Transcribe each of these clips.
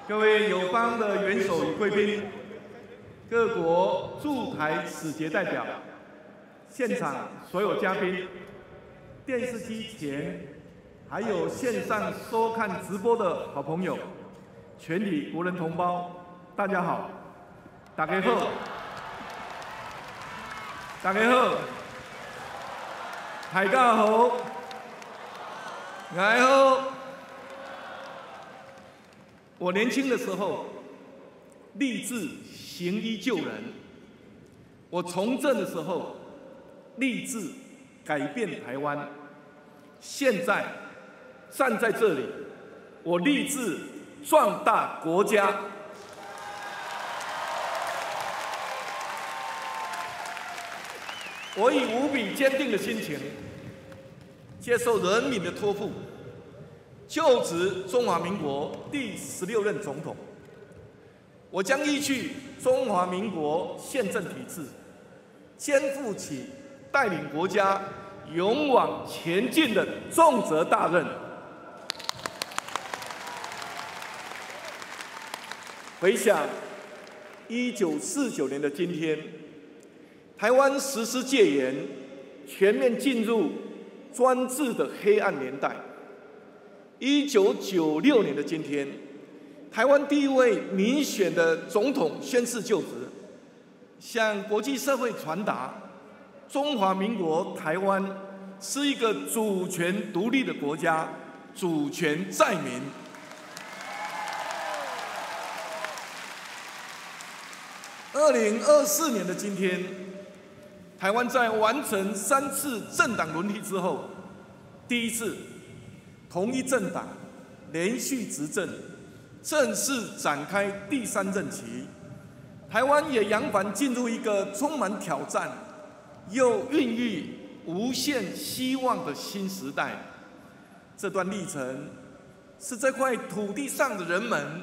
各位友邦的元首与贵宾，各国驻台使节代表，现场所有嘉宾，电视机前还有线上收看直播的好朋友，全体国人同胞，大家好，大家好，大家好，大家好，大家好。我年轻的时候立志行医救人，我从政的时候立志改变台湾，现在站在这里，我立志壮大国家。我以无比坚定的心情，接受人民的托付，就职中华民国第16任总统。我将依据中华民国宪政体制，肩负起带领国家勇往前进的重责大任。回想1949年的今天，台湾实施戒严，全面进入专制的黑暗年代。1996年的今天，台湾第一位民选的总统宣誓就职，向国际社会传达中华民国台湾是一个主权独立的国家，主权在民。2024年的今天，台湾在完成3次政党轮替之后，第一次统一政党连续执政，正式展开第3任期。台湾也扬帆进入一个充满挑战又孕育无限希望的新时代。这段历程是这块土地上的人们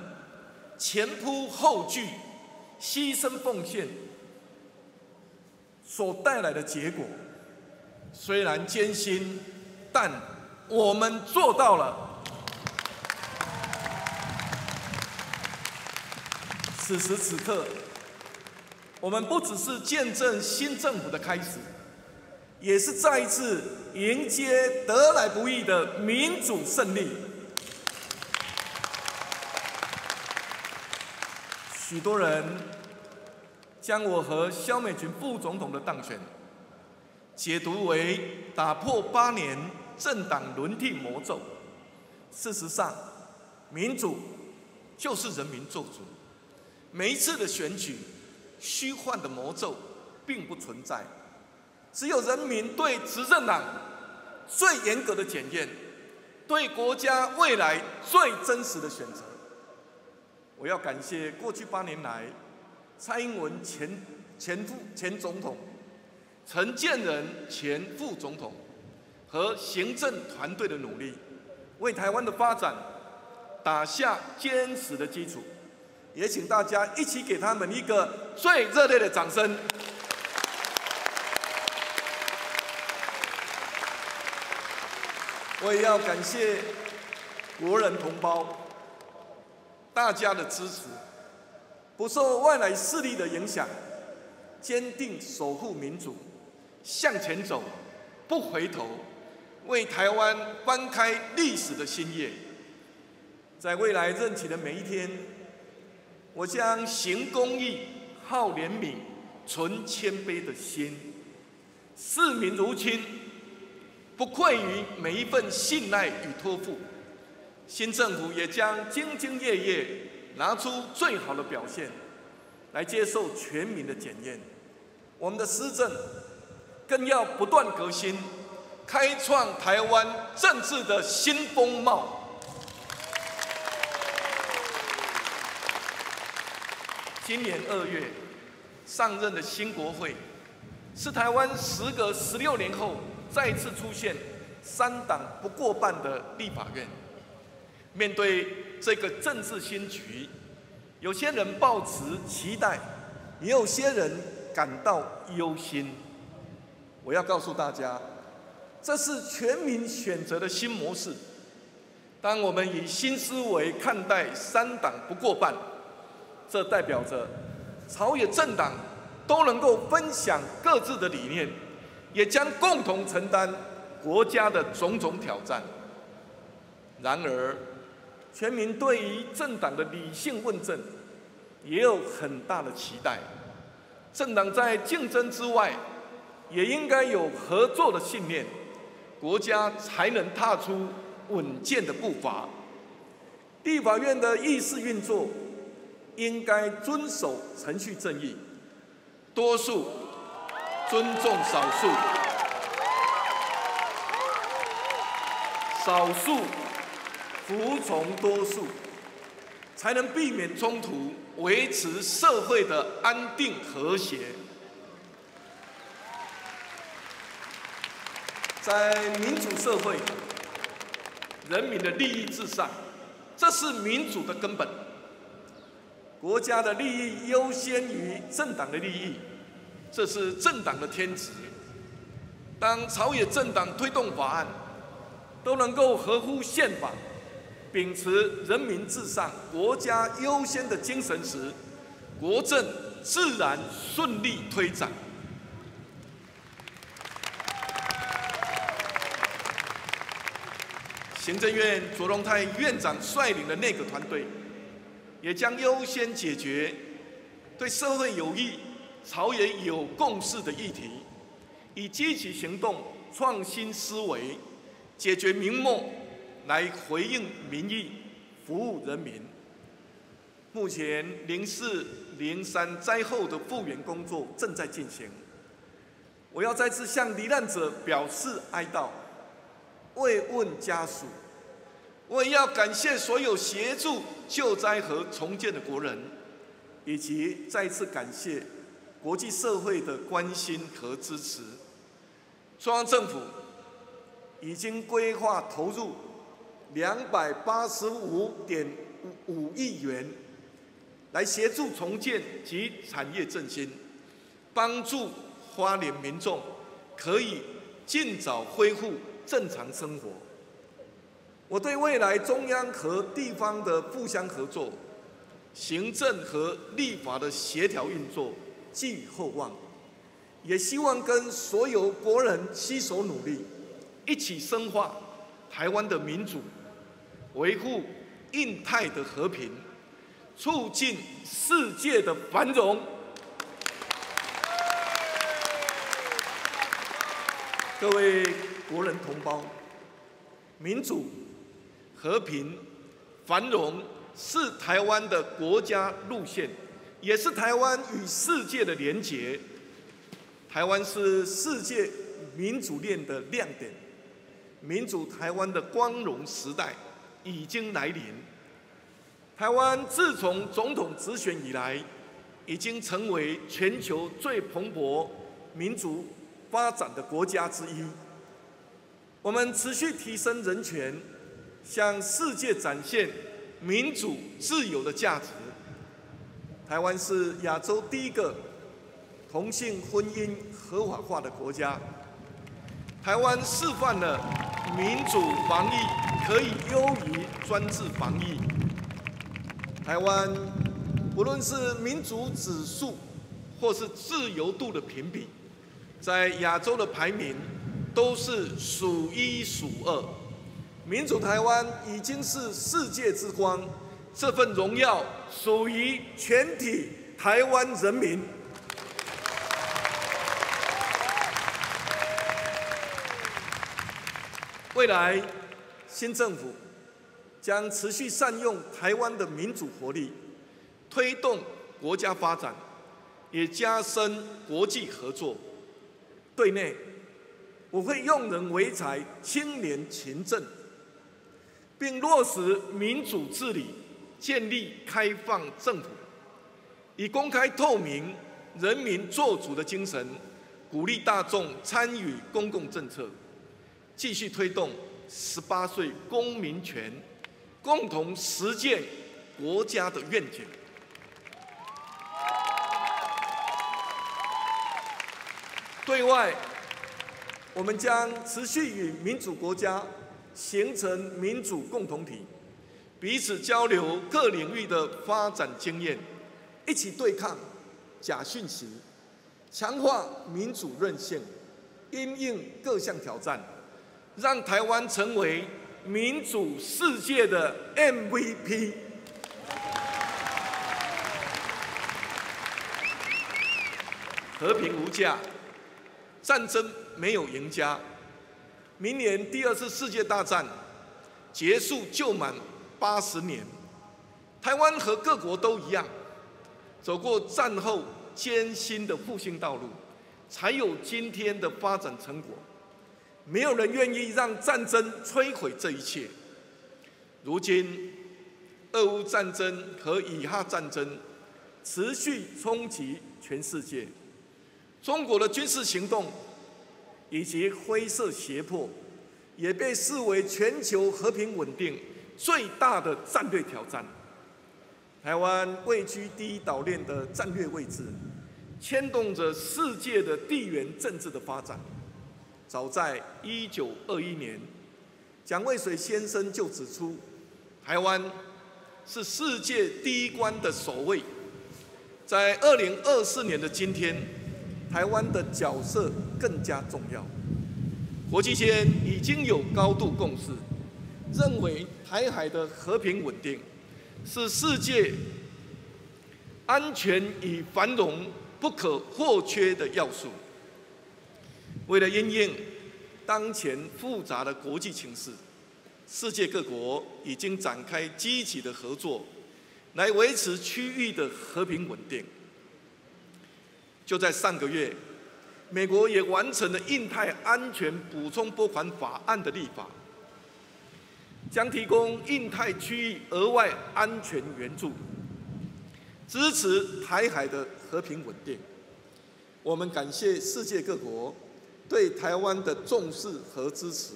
前仆后继、牺牲奉献所带来的结果。虽然艰辛，但我们做到了。此时此刻，我们不只是见证新政府的开始，也是再一次迎接得来不易的民主胜利。许多人将我和萧美琴副总统的当选解读为打破8年政党轮替魔咒。事实上，民主就是人民做主。每一次的选举，虚幻的魔咒并不存在，只有人民对执政党最严格的检验，对国家未来最真实的选择。我要感谢过去8年来，蔡英文前总统、陈建仁前副总统和行政团队的努力，为台湾的发展打下坚实的基础。也请大家一起给他们一个最热烈的掌声。我也要感谢国人同胞大家的支持，不受外来势力的影响，坚定守护民主，向前走，不回头，为台湾翻开历史的新页。在未来任期的每一天，我将行公义、好怜悯、存谦卑的心，视民如亲，不愧于每一份信赖与托付。新政府也将兢兢业业，拿出最好的表现，来接受全民的检验。我们的施政更要不断革新，开创台湾政治的新风貌。今年2月上任的新国会，是台湾时隔16年后再次出现3党不过半的立法院。面对这个政治新局，有些人抱持期待，也有些人感到忧心。我要告诉大家，这是全民选择的新模式。当我们以新思维看待三党不过半，这代表着朝野政党都能够分享各自的理念，也将共同承担国家的种种挑战。然而，全民对于政党的理性问政也有很大的期待。政党在竞争之外，也应该有合作的信念，国家才能踏出稳健的步伐。立法院的议事运作应该遵守程序正义，多数尊重少数，少数服从多数，才能避免冲突，维持社会的安定和谐。在民主社会，人民的利益至上，这是民主的根本。国家的利益优先于政党的利益，这是政党的天职。当朝野政党推动法案都能够合乎宪法，秉持人民至上、国家优先的精神时，国政自然顺利推展。行政院卓荣泰院长率领的内阁团队，也将优先解决对社会有益、朝野有共识的议题，以积极行动、创新思维，解决民梦，来回应民意，服务人民。目前04、03灾后的复原工作正在进行，我要再次向罹难者表示哀悼，慰问家属。我也要感谢所有协助救灾和重建的国人，以及再次感谢国际社会的关心和支持。中央政府已经规划投入285.5亿元，来协助重建及产业振兴，帮助花莲民众可以尽早恢复正常生活。我对未来中央和地方的互相合作、行政和立法的协调运作寄予厚望，也希望跟所有国人携手努力，一起深化台湾的民主，维护印太的和平，促进世界的繁荣。各位国人同胞，民主、和平、繁荣是台湾的国家路线，也是台湾与世界的连结。台湾是世界民主链的亮点，民主台湾的光荣时代已经来临。台湾自从总统直选以来，已经成为全球最蓬勃民主发展的国家之一。我们持续提升人权，向世界展现民主自由的价值。台湾是亚洲第一个同性婚姻合法化的国家。台湾示范了民主防疫可以优于专制防疫。台湾不论是民主指数或是自由度的评比，在亚洲的排名都是数一数二。民主台湾已经是世界之光，这份荣耀属于全体台湾人民。未来，新政府将持续善用台湾的民主活力，推动国家发展，也加深国际合作。对内，我会用人唯才，清廉勤政，并落实民主治理，建立开放政府，以公开透明、人民做主的精神，鼓励大众参与公共政策，继续推动18岁公民权，共同实践国家的愿景。对外，我们将持续与民主国家形成民主共同体，彼此交流各领域的发展经验，一起对抗假讯息，强化民主韧性，因应各项挑战，让台湾成为民主世界的 MVP。和平无价，战争没有赢家。明年第2次世界大战结束就满80年，台湾和各国都一样，走过战后艰辛的复兴道路，才有今天的发展成果。没有人愿意让战争摧毁这一切。如今，俄乌战争和以哈战争持续冲击全世界。中国的军事行动以及灰色胁迫，也被视为全球和平稳定最大的战略挑战。台湾位居第一岛链的战略位置，牵动着世界的地缘政治的发展。早在1921年，蒋渭水先生就指出，台湾是世界第一关的守卫。在2024年的今天，台湾的角色更加重要。国际间已经有高度共识，认为台海的和平稳定是世界安全与繁荣不可或缺的要素。为了因应当前复杂的国际情势，世界各国已经展开积极的合作，来维持区域的和平稳定。就在上个月，美国也完成了印太安全补充拨款法案的立法，将提供印太区域额外安全援助，支持台海的和平稳定。我们感谢世界各国对台湾的重视和支持。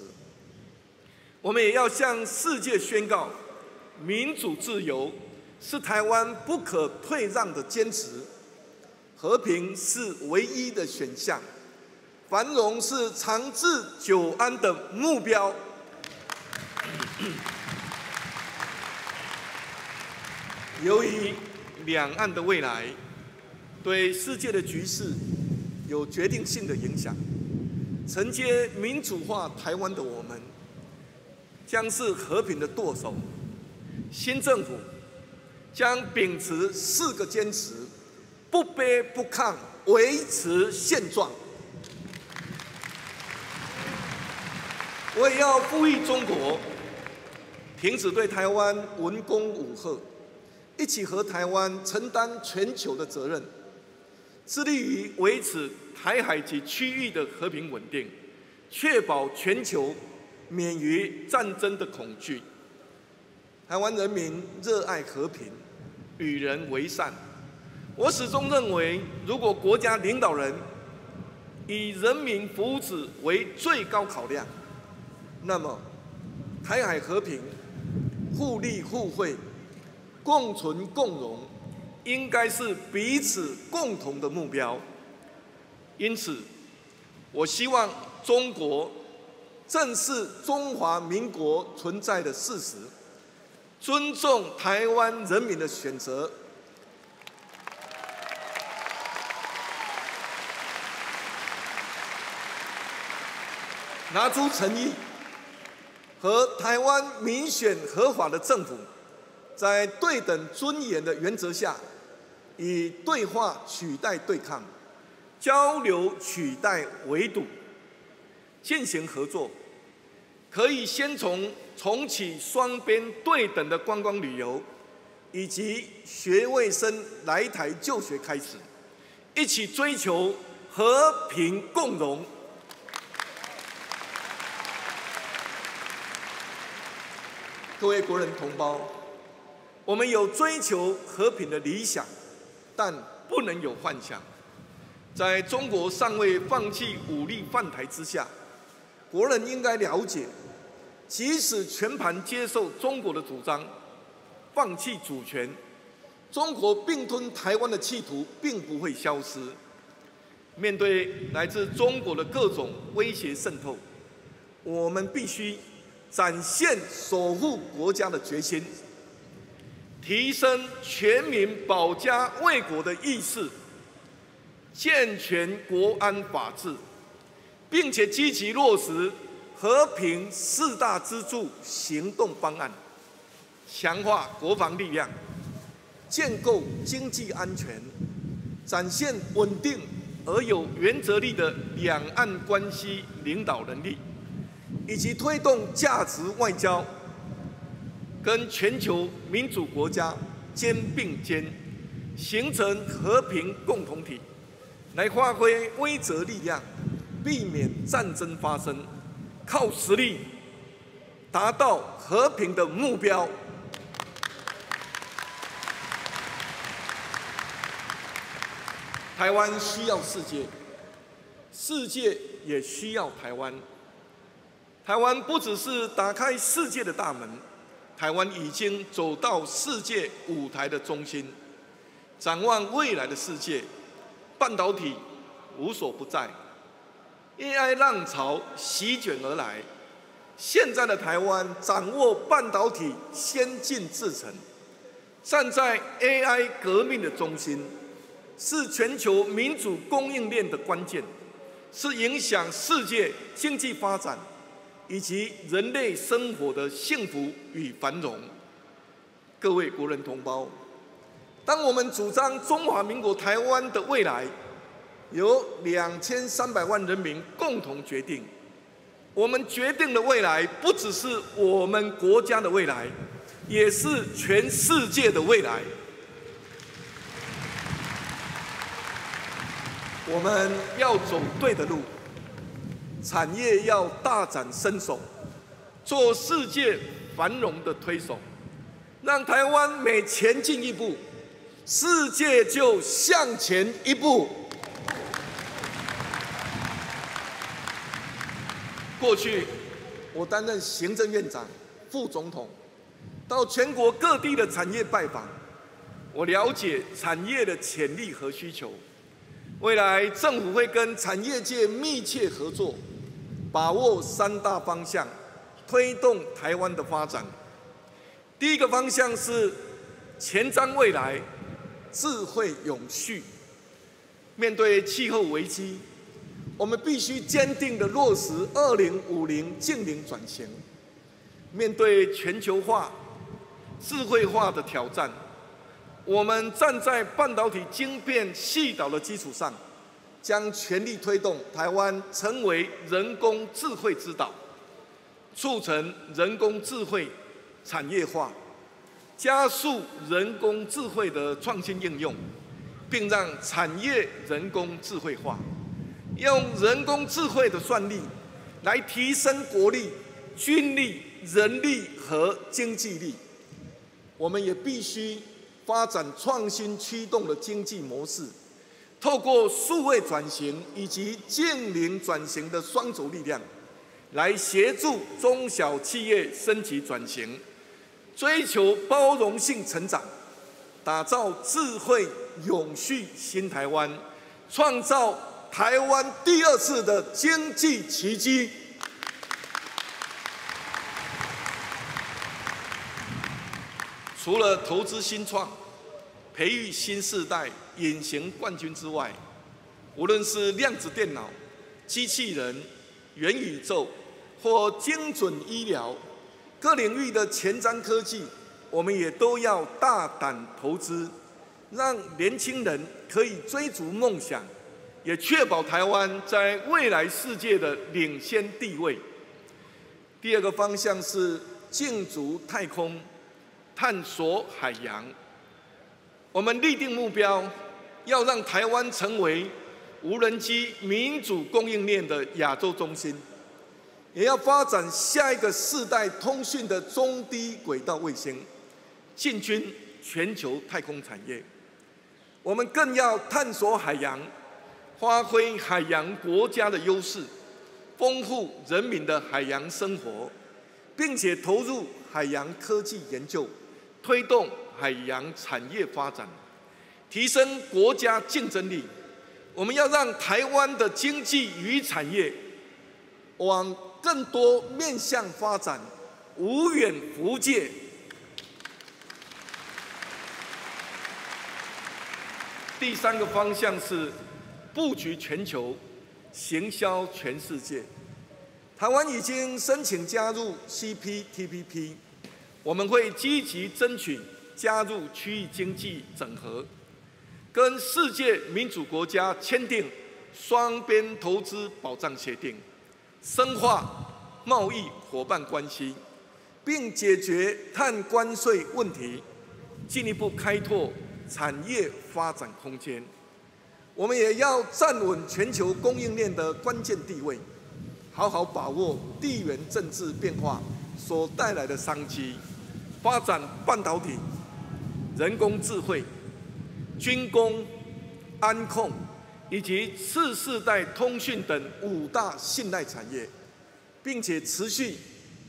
我们也要向世界宣告，民主自由是台湾不可退让的坚持。和平是唯一的选项，繁荣是长治久安的目标。由于两岸的未来对世界的局势有决定性的影响，承接民主化台湾的我们，将是和平的舵手。新政府将秉持4个坚持。不卑不亢，维持现状。我也要呼吁中国，停止对台湾文攻武吓，一起和台湾承担全球的责任，致力于维持台海及区域的和平稳定，确保全球免于战争的恐惧。台湾人民热爱和平，与人为善。我始终认为，如果国家领导人以人民福祉为最高考量，那么台海和平、互利互惠、共存共荣，应该是彼此共同的目标。因此，我希望中国正视中华民国存在的事实，尊重台湾人民的选择。拿出诚意，和台湾民选合法的政府，在对等尊严的原则下，以对话取代对抗，交流取代围堵，进行合作。可以先从重启双边对等的观光旅游，以及学位生来台就学开始，一起追求和平共荣。各位国人同胞，我们有追求和平的理想，但不能有幻想。在中国尚未放弃武力犯台之下，国人应该了解，即使全盘接受中国的主张，放弃主权，中国并吞台湾的企图并不会消失。面对来自中国的各种威胁渗透，我们必须展现守护国家的决心，提升全民保家卫国的意识，健全国安法治，并且积极落实和平4大支柱行动方案，强化国防力量，建构经济安全，展现稳定而有原则力的两岸关系领导能力，以及推动价值外交，跟全球民主国家肩并肩，形成和平共同体，来发挥威慑力量，避免战争发生，靠实力达到和平的目标。台湾需要世界，世界也需要台湾。台湾不只是打开世界的大门，台湾已经走到世界舞台的中心。展望未来的世界，半导体无所不在 ，AI 浪潮席卷而来。现在的台湾掌握半导体先进制程，站在 AI 革命的中心。是全球民主供应链的关键，是影响世界经济发展以及人类生活的幸福与繁荣。各位国人同胞，当我们主张中华民国台湾的未来由2300万人民共同决定，我们决定的未来不只是我们国家的未来，也是全世界的未来。我们要走对的路，产业要大展身手，做世界繁荣的推手，让台湾每前进一步，世界就向前一步。过去，我担任行政院长、副总统，到全国各地的产业拜访，我了解产业的潜力和需求。未来政府会跟产业界密切合作，把握3大方向，推动台湾的发展。第一个方向是前瞻未来、智慧永续。面对气候危机，我们必须坚定地落实2050净零转型。面对全球化、智慧化的挑战，我们站在半导体晶片系岛的基础上，将全力推动台湾成为人工智慧之岛，促成人工智慧产业化，加速人工智慧的创新应用，并让产业人工智慧化，用人工智慧的算力来提升国力、军力、人力和经济力。我们也必须发展创新驱动的经济模式，透过数位转型以及净零转型的双轴力量，来协助中小企业升级转型，追求包容性成长，打造智慧永续新台湾，创造台湾第2次的经济奇迹。除了投资新创、培育新世代隐形冠军之外，无论是量子电脑、机器人、元宇宙或精准医疗，各领域的前瞻科技，我们也都要大胆投资，让年轻人可以追逐梦想，也确保台湾在未来世界的领先地位。第2个方向是竞逐太空、探索海洋。我们立定目标，要让台湾成为无人机民主供应链的亚洲中心，也要发展下一个世代通讯的中低轨道卫星，进军全球太空产业。我们更要探索海洋，发挥海洋国家的优势，丰富人民的海洋生活，并且投入海洋科技研究，推动海洋产业发展，提升国家竞争力。我们要让台湾的经济与产业往更多面向发展，无远弗届。第三个方向是布局全球，行销全世界。台湾已经申请加入 CPTPP， 我们会积极争取加入区域经济整合，跟世界民主国家签订双边投资保障协定，深化贸易伙伴关系，并解决碳关税问题，进一步开拓产业发展空间。我们也要站稳全球供应链的关键地位，好好把握地缘政治变化所带来的商机，发展半导体、人工智慧、军工、安控以及次世代通讯等5大信赖产业，并且持续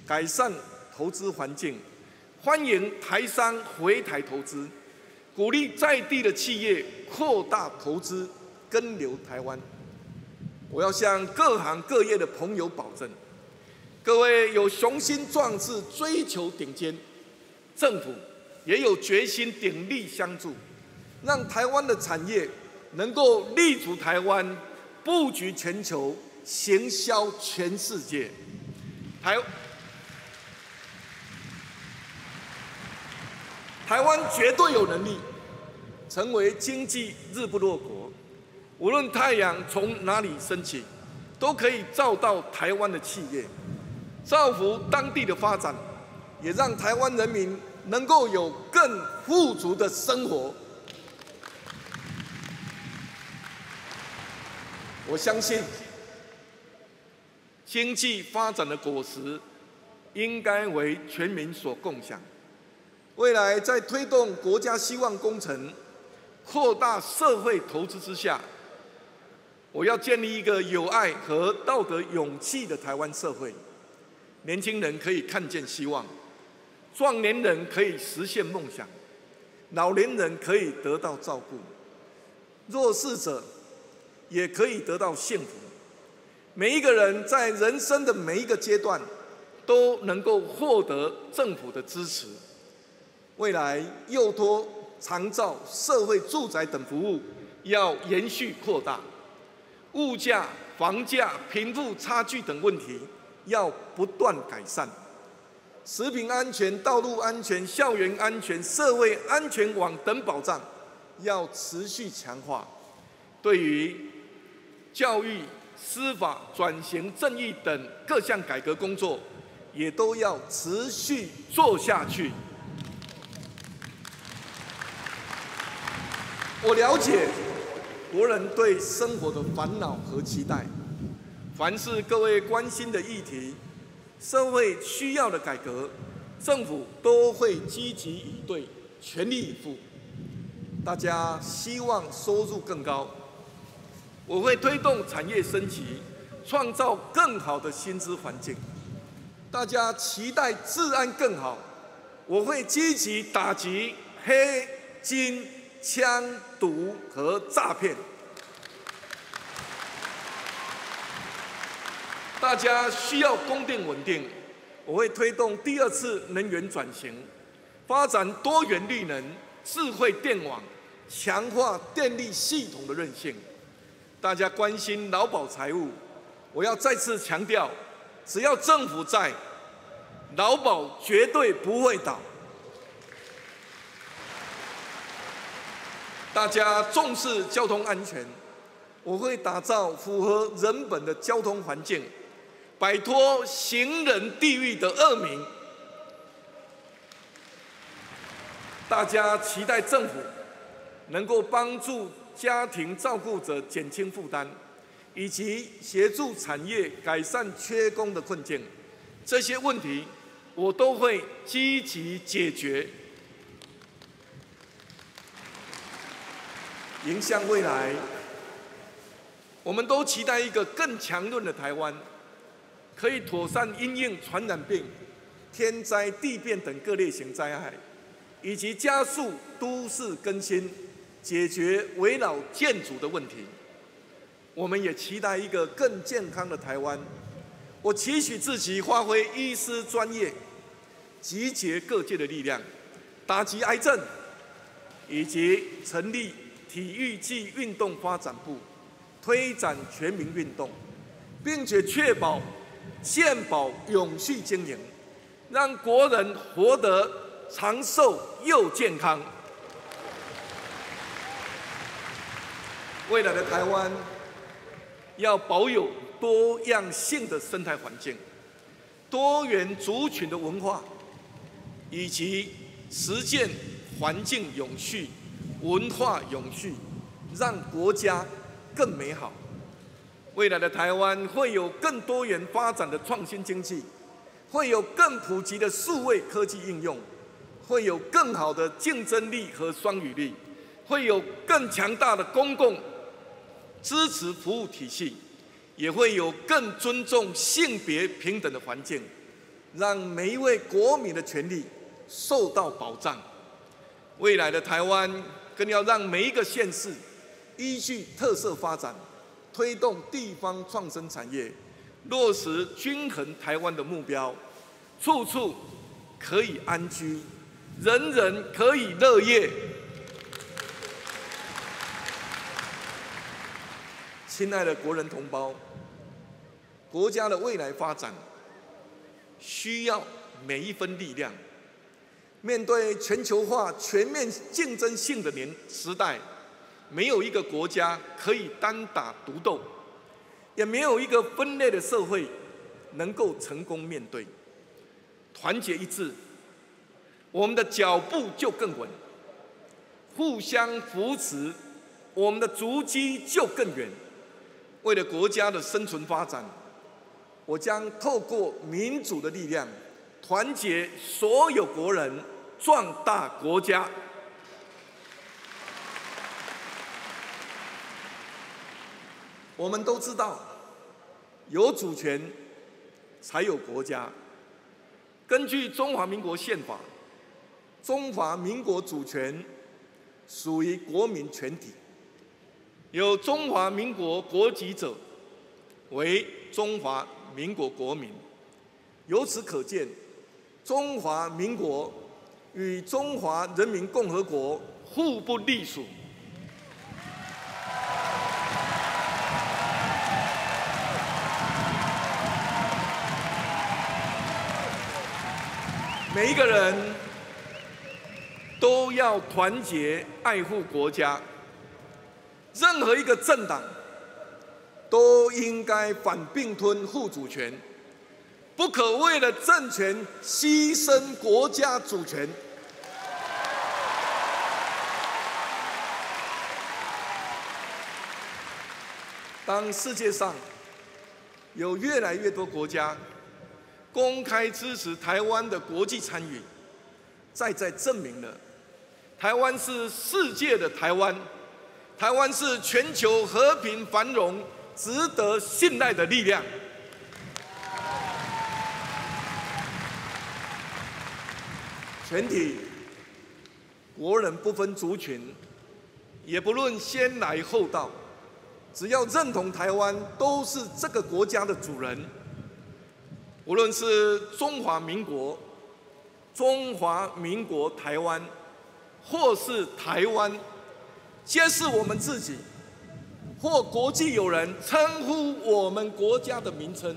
改善投资环境，欢迎台商回台投资，鼓励在地的企业扩大投资，根留台湾。我要向各行各业的朋友保证，各位有雄心壮志追求顶尖，政府也有决心鼎力相助，让台湾的产业能够立足台湾，布局全球，行销全世界。台湾绝对有能力成为经济日不落国，无论太阳从哪里升起，都可以照到台湾的企业，造福当地的发展，也让台湾人民能够有更富足的生活。我相信，经济发展的果实应该为全民所共享。未来在推动国家希望工程、扩大社会投资之下，我要建立一个有爱和道德勇气的台湾社会。年轻人可以看见希望，壮年人可以实现梦想，老年人可以得到照顾，弱势者也可以得到幸福。每一个人在人生的每一个阶段，都能够获得政府的支持。未来幼托、长照、社会住宅等服务要延续扩大，物价、房价、贫富差距等问题要不断改善，食品安全、道路安全、校园安全、社会安全网等保障要持续强化。对于教育、司法、转型正义等各项改革工作，也都要持续做下去。我了解国人对生活的烦恼和期待，凡是各位关心的议题、社会需要的改革，政府都会积极以对，全力以赴。大家希望收入更高，我会推动产业升级，创造更好的薪资环境。大家期待治安更好，我会积极打击黑金、枪毒和诈骗。大家需要供电稳定，我会推动第2次能源转型，发展多元绿能、智慧电网，强化电力系统的韧性。大家关心劳保财务，我要再次强调，只要政府在，劳保绝对不会倒。大家重视交通安全，我会打造符合人本的交通环境，摆脱行人地狱的恶名。大家期待政府能够帮助家庭照顾者减轻负担，以及协助产业改善缺工的困境。这些问题我都会积极解决。迎向未来，我们都期待一个更强韧的台湾，可以妥善因应传染病、天灾地变等各类型灾害，以及加速都市更新，解决危老建筑的问题。我们也期待一个更健康的台湾。我期许自己发挥医师专业，集结各界的力量，打击癌症，以及成立体育暨运动发展部，推展全民运动，并且确保健保永续经营，让国人活得长寿又健康。未来的台湾要保有多样性的生态环境、多元族群的文化，以及实践环境永续、文化永续，让国家更美好。未来的台湾会有更多元发展的创新经济，会有更普及的数位科技应用，会有更好的竞争力和双语力，会有更强大的公共支持服务体系，也会有更尊重性别平等的环境，让每一位国民的权利受到保障。未来的台湾更要让每一个县市依据特色发展，推动地方创生产业，落实均衡台湾的目标，处处可以安居，人人可以乐业。亲爱的国人同胞，国家的未来发展需要每一分力量。面对全球化、全面竞争性的时代，没有一个国家可以单打独斗，也没有一个分裂的社会能够成功面对。团结一致，我们的脚步就更稳；互相扶持，我们的足迹就更远。为了国家的生存发展，我将透过民主的力量，团结所有国人，壮大国家。我们都知道，有主权才有国家。根据中华民国宪法，中华民国主权属于国民全体。有中华民国国籍者为中华民国国民。由此可见，中华民国与中华人民共和国互不隶属。每一个人都要团结爱护国家。任何一个政党都应该反并吞护主权，不可为了政权牺牲国家主权。当世界上有越来越多国家公开支持台湾的国际参与，再证明了台湾是世界的台湾。台湾是全球和平繁荣值得信赖的力量。全体国人不分族群，也不论先来后到，只要认同台湾，都是这个国家的主人。无论是中华民国、中华民国台湾，或是台湾，皆是我们自己，或国际友人称呼我们国家的名称，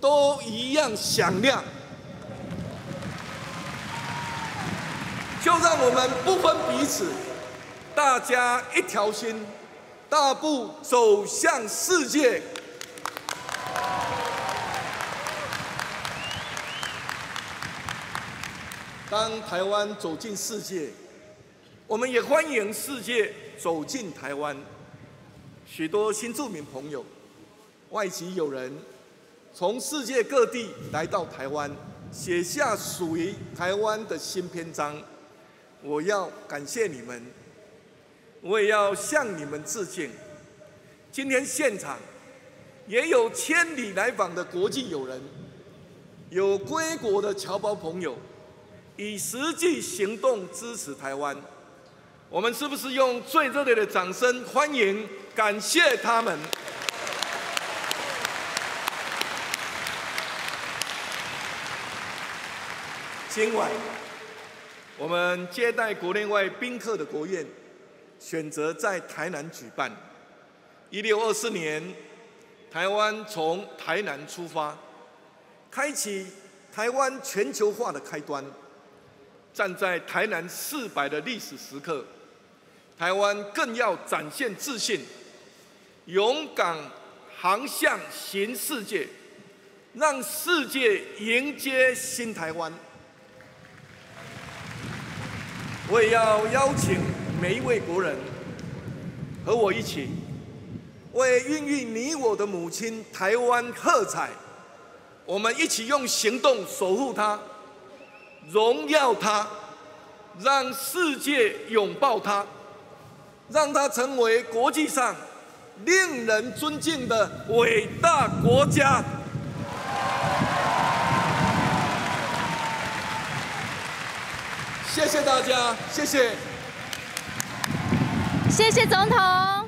都一样响亮。就让我们不分彼此，大家一条心，大步走向世界。当台湾走进世界，我们也欢迎世界走进台湾。许多新住民朋友、外籍友人从世界各地来到台湾，写下属于台湾的新篇章。我要感谢你们，我也要向你们致敬。今天现场也有千里来访的国际友人，有归国的侨胞朋友，以实际行动支持台湾。我们是不是用最热烈的掌声欢迎、感谢他们？今晚，我们接待国内外宾客的国宴，选择在台南举办。1624年，台湾从台南出发，开启台湾全球化的开端。站在台南400的历史时刻，台湾更要展现自信，勇敢航向新世界，让世界迎接新台湾。我也要邀请每一位国人和我一起，为孕育你我的母亲台湾喝彩。我们一起用行动守护它，荣耀它，让世界拥抱它，让它成为国际上令人尊敬的伟大国家。谢谢大家，谢谢。谢谢总统。